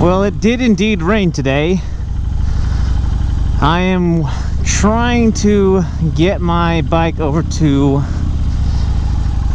Well, it did indeed rain today. I am trying to get my bike over to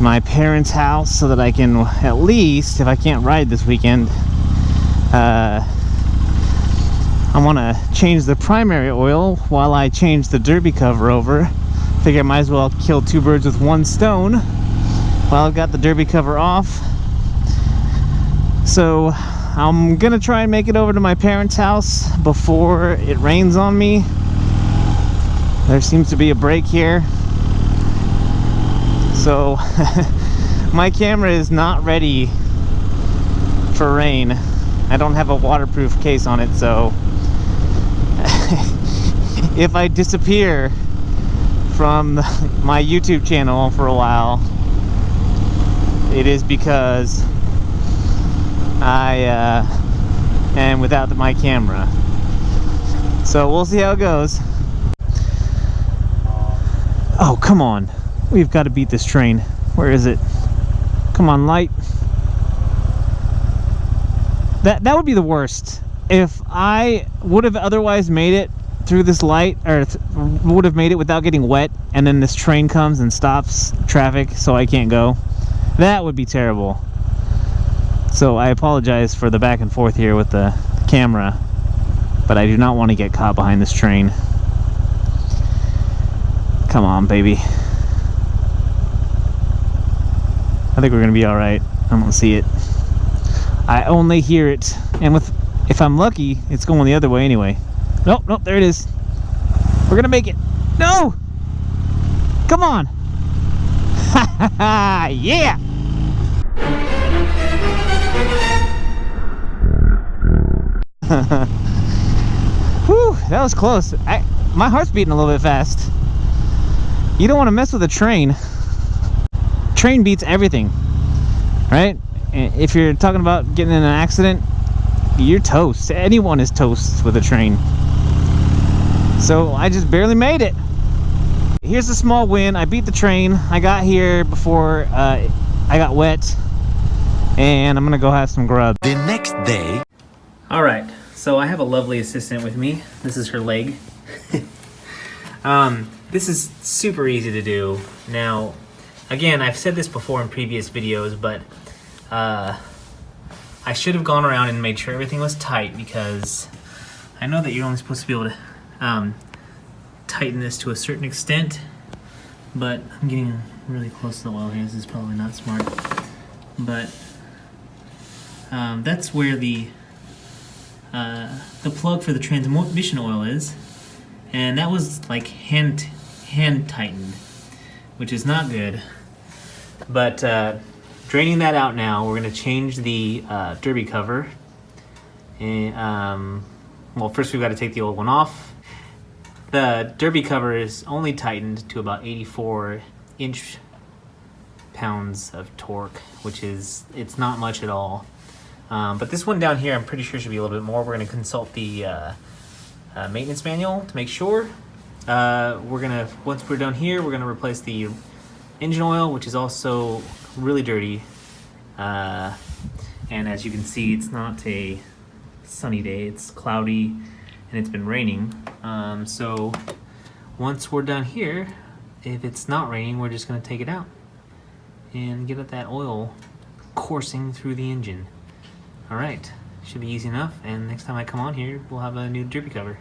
my parents' house so that I can, at least, if I can't ride this weekend, I want to change the primary oil while I change the derby cover over. Figure I might as well kill two birds with one stone while I've got the derby cover off. So I'm gonna try and make it over to my parents' house before it rains on me. There seems to be a break here. So my camera is not ready for rain. I don't have a waterproof case on it, so if I disappear from my YouTube channel for a while, it is because I am without my camera. So we'll see how it goes. Oh, come on. We've got to beat this train. Where is it? Come on, light. That would be the worst. If I would have otherwise made it through this light, or would have made it without getting wet, and then this train comes and stops traffic so I can't go, that would be terrible. So I apologize for the back and forth here with the camera, but I do not want to get caught behind this train. Come on, baby. I think we're gonna be all right. I don't see it. I only hear it, and if I'm lucky, it's going the other way anyway. Nope, nope, there it is. We're gonna make it. No! Come on! Ha ha ha! Yeah! Whew, that was close. My heart's beating a little bit fast. You don't want to mess with a train. Train beats everything, right? If you're talking about getting in an accident, you're toast. Anyone is toast with a train. So I just barely made it. Here's a small win. I beat the train. I got here before I got wet, and I'm gonna go have some grub. The next day. All right, so I have a lovely assistant with me. This is her leg. This is super easy to do. Now, again, I've said this before in previous videos, but I should have gone around and made sure everything was tight, because I know that you're only supposed to be able to tighten this to a certain extent, but I'm getting really close to the oil here. This is probably not smart, but that's where the plug for the transmission oil is, and that was like hand tightened, which is not good. But draining that out now, we're going to change the derby cover. And well, first we've got to take the old one off. The derby cover is only tightened to about 84 inch-pounds of torque, which is, it's not much at all. But this one down here, I'm pretty sure should be a little bit more. We're going to consult the maintenance manual to make sure. Once we're done here, we're going to replace the engine oil, which is also really dirty. And as you can see, it's not a sunny day. It's cloudy and it's been raining. So once we're done here, if it's not raining, we're just going to take it out and get at that oil coursing through the engine. All right, should be easy enough, and next time I come on here, we'll have a new derby cover.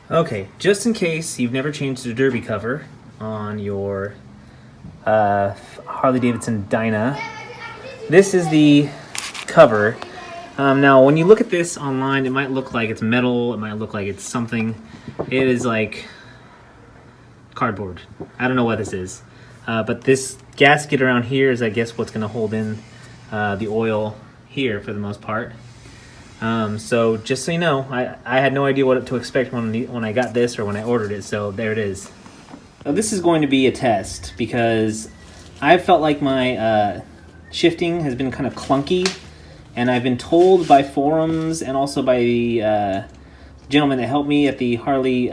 Okay, just in case you've never changed the derby cover on your Harley-Davidson Dyna, this is the cover. Now, when you look at this online, it might look like it's metal, it might look like it's something. It is like cardboard. I don't know what this is. But this gasket around here is, I guess, what's going to hold in the oil here for the most part. So just so you know, I had no idea what to expect when I got this or when I ordered it, so there it is. Now this is going to be a test because I felt like my shifting has been kind of clunky, and I've been told by forums and also by the gentleman that helped me at the Harley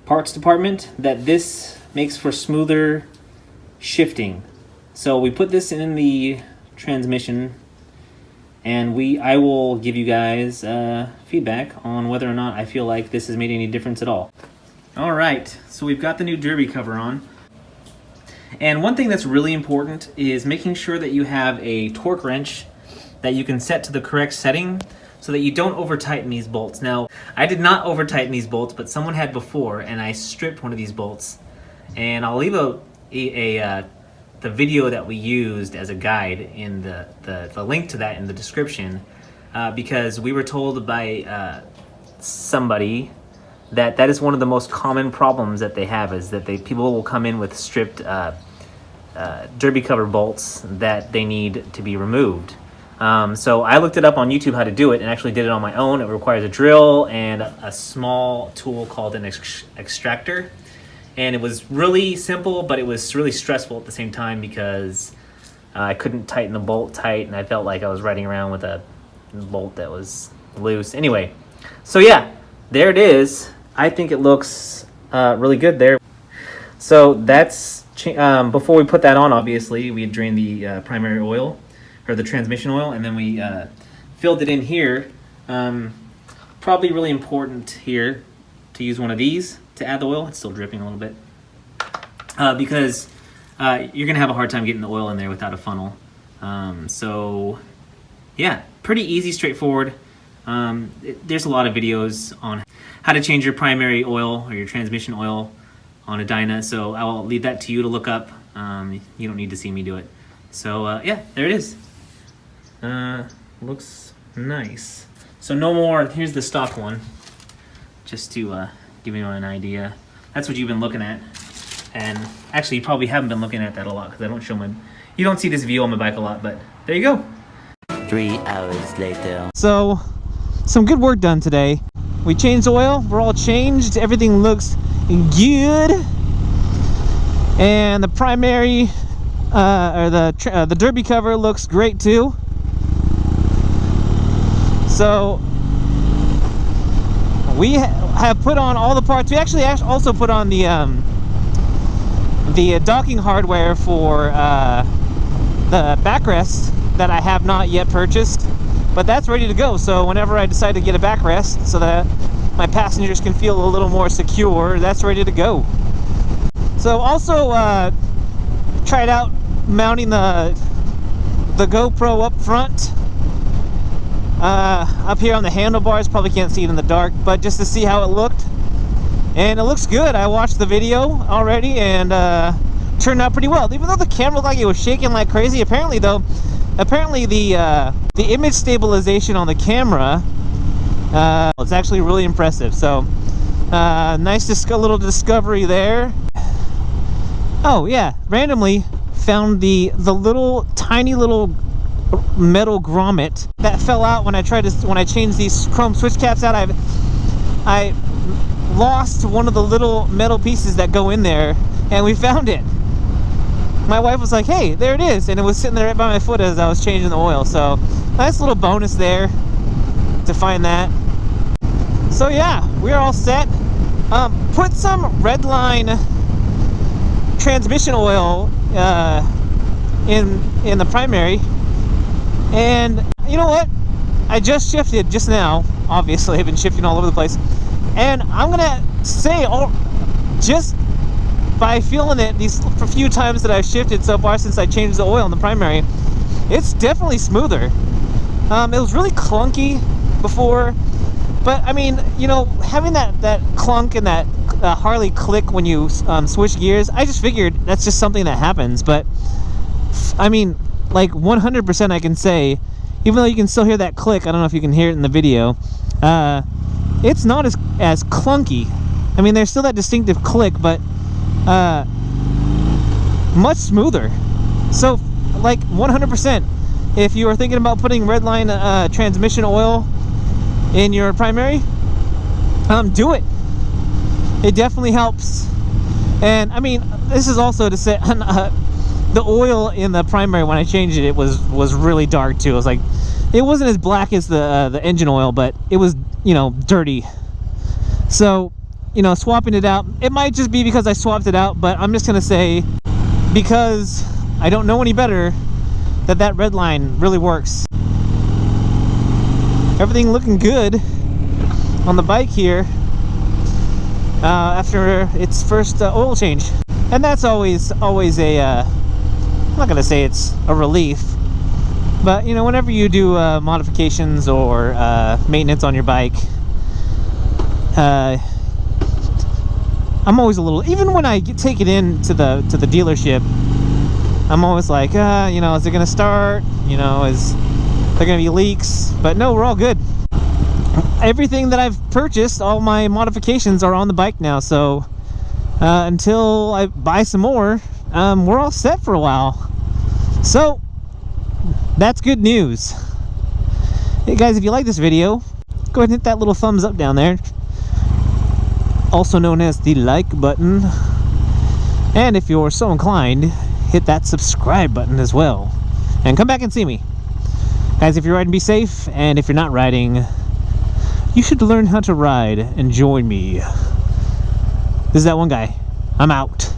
parts department that this makes for smoother shifting. So we put this in the transmission, and I will give you guys feedback on whether or not I feel like this has made any difference at all. All right, so we've got the new derby cover on. And one thing that's really important is making sure that you have a torque wrench that you can set to the correct setting so that you don't over tighten these bolts. Now, I did not over tighten these bolts, but someone had before, and I stripped one of these bolts. And I'll leave the video that we used as a guide in the link to that in the description, because we were told by somebody that is one of the most common problems that they have, is that people will come in with stripped derby cover bolts that they need to be removed. So I looked it up on YouTube how to do it, and actually did it on my own. It requires a drill and a small tool called an extractor. And it was really simple, but it was really stressful at the same time because I couldn't tighten the bolt tight, and I felt like I was riding around with a bolt that was loose. Anyway, so yeah, there it is. I think it looks really good there. So that's before we put that on, obviously, we had drained the primary oil, or the transmission oil, and then we filled it in here. Probably really important here to use one of these to add the oil. It's still dripping a little bit because you're gonna have a hard time getting the oil in there without a funnel. So yeah, pretty easy, straightforward. There's a lot of videos on how to change your primary oil or your transmission oil on a Dyna, so I'll leave that to you to look up. You don't need to see me do it. So yeah, there it is. Looks nice. So no more, here's the stock one, just to give you an idea. That's what you've been looking at. And actually, you probably haven't been looking at that a lot because I don't show you don't see this view on my bike a lot, but there you go. 3 hours later. So, some good work done today. We changed oil, we're all changed, everything looks good. And the primary, or the derby cover looks great too. So, we have put on all the parts. We actually also put on the docking hardware for the backrest that I have not yet purchased, but that's ready to go. So whenever I decide to get a backrest so that my passengers can feel a little more secure, that's ready to go. So also tried out mounting the GoPro up front. Up here on the handlebars, probably can't see it in the dark, but just to see how it looked, and it looks good. I watched the video already, and turned out pretty well, even though the camera looked like it was shaking like crazy. Apparently the image stabilization on the camera is actually really impressive. So nice little discovery there. Oh yeah, randomly found the tiny little metal grommet that fell out when I changed these chrome switch caps out. I lost one of the little metal pieces that go in there, and we found it. My wife was like, hey, there it is, and it was sitting there right by my foot as I was changing the oil. So nice little bonus there to find that. So yeah, we're all set. Put some Redline transmission oil in the primary. And you know what? I just shifted just now. Obviously, I've been shifting all over the place. And I'm gonna say, just by feeling it these few times that I've shifted so far since I changed the oil in the primary, it's definitely smoother. It was really clunky before, but I mean, you know, having that clunk and that Harley click when you switch gears, I just figured that's just something that happens. But I mean, like 100% I can say, even though you can still hear that click, I don't know if you can hear it in the video, it's not as clunky. I mean, there's still that distinctive click, but much smoother. So like 100%, if you are thinking about putting Redline transmission oil in your primary, do it. It definitely helps. And I mean, this is also to say, the oil in the primary, when I changed it, it was really dark too. It was like, it wasn't as black as the engine oil, but it was, you know, dirty. So, you know, swapping it out, it might just be because I swapped it out, but I'm just gonna say because I don't know any better that red line really works. Everything looking good on the bike here after its first oil change, and that's always a I'm not gonna say it's a relief, but you know, whenever you do modifications or maintenance on your bike, I'm always a little, even when I take it in to the dealership, I'm always like, you know, is it gonna start? You know, is there gonna be leaks? But no, we're all good. Everything that I've purchased, all my modifications are on the bike now, so until I buy some more, we're all set for a while. So that's good news. Hey guys, if you like this video, go ahead and hit that little thumbs up down there, also known as the like button, and if you're so inclined, hit that subscribe button as well, and come back and see me. Guys, if you're riding, be safe, and if you're not riding, you should learn how to ride and join me. This is that one guy. I'm out.